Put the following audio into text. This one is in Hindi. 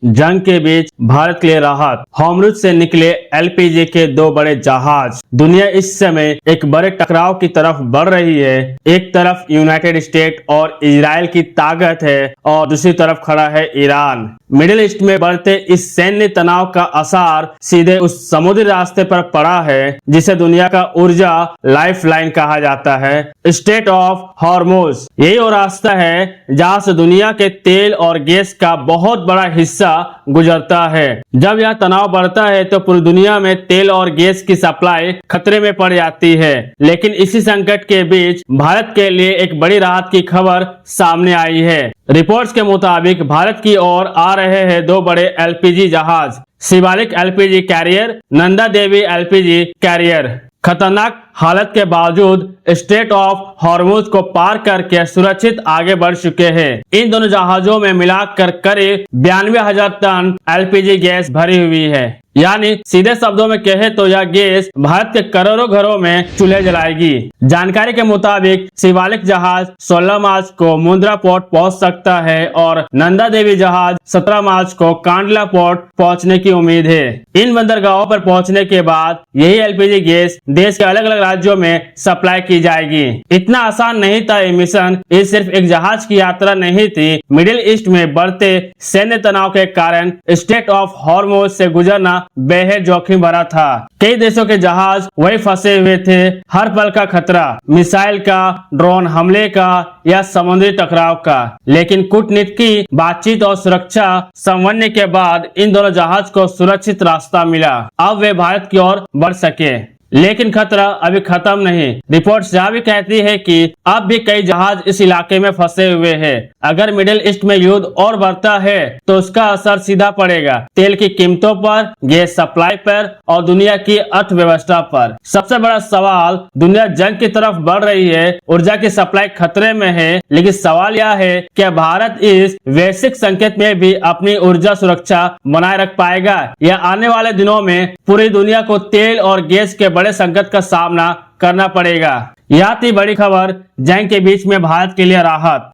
जंग के बीच भारत के लिए राहत। होर्मुज से निकले एलपीजी के दो बड़े जहाज। दुनिया इस समय एक बड़े टकराव की तरफ बढ़ रही है। एक तरफ यूनाइटेड स्टेट और इजराइल की ताकत है और दूसरी तरफ खड़ा है ईरान। मिडिल ईस्ट में बढ़ते इस सैन्य तनाव का असर सीधे उस समुद्री रास्ते पर पड़ा है जिसे दुनिया का ऊर्जा लाइफलाइन कहा जाता है, स्ट्रेट ऑफ होर्मुज। यही वो रास्ता है जहां से दुनिया के तेल और गैस का बहुत बड़ा हिस्सा गुजरता है। जब यह तनाव बढ़ता है तो पूरी दुनिया में तेल और गैस की सप्लाई खतरे में पड़ जाती है। लेकिन इसी संकट के बीच भारत के लिए एक बड़ी राहत की खबर सामने आई है। रिपोर्ट्स के मुताबिक भारत की ओर आ रहे हैं दो बड़े एलपीजी जहाज, Shivalik LPG career, Nanda Devi LPG career. खतरनाक हालत के बावजूद स्ट्रेट ऑफ होर्मुज को पार करके सुरक्षित आगे बढ़ चुके हैं। इन दोनों जहाजों में मिलाकर करीब 92,000 टन एलपीजी गैस भरी हुई है। यानी सीधे शब्दों में कहे तो यह गैस भारत के करोड़ों घरों में चूल्हे जलाएगी। जानकारी के मुताबिक शिवालिक जहाज 16 मार्च को मुंद्रा पोर्ट पहुंच सकता है और नंदा देवी जहाज 17 मार्च को कांडला पोर्ट पहुंचने की उम्मीद है। इन बंदरगाहों पर पहुंचने के बाद यही एलपीजी गैस देश के अलग अलग राज्यों में सप्लाई की जाएगी। इतना आसान नहीं था ये मिशन। ये सिर्फ एक जहाज की यात्रा नहीं थी। मिडिल ईस्ट में बढ़ते सैन्य तनाव के कारण स्ट्रेट ऑफ होर्मुज से गुजरना बेहद जोखिम भरा था। कई देशों के जहाज वही फंसे हुए थे। हर पल का खतरा, मिसाइल का, ड्रोन हमले का या समुद्री टकराव का। लेकिन कूटनीति की बातचीत और सुरक्षा समन्वय के बाद इन दोनों जहाज को सुरक्षित रास्ता मिला। अब वे भारत की ओर बढ़ सके। लेकिन खतरा अभी खत्म नहीं। रिपोर्ट्स यह भी कहती है कि अब भी कई जहाज इस इलाके में फंसे हुए हैं। अगर मिडिल ईस्ट में युद्ध और बढ़ता है तो उसका असर सीधा पड़ेगा तेल की कीमतों पर, गैस सप्लाई पर और दुनिया की अर्थव्यवस्था पर। सबसे बड़ा सवाल, दुनिया जंग की तरफ बढ़ रही है, ऊर्जा की सप्लाई खतरे में है। लेकिन सवाल यह है कि भारत इस वैश्विक संकट में भी अपनी ऊर्जा सुरक्षा बनाए रख पाएगा या आने वाले दिनों में पूरी दुनिया को तेल और गैस के बड़े संकट का सामना करना पड़ेगा। यह थी बड़ी खबर, जंग के बीच में भारत के लिए राहत।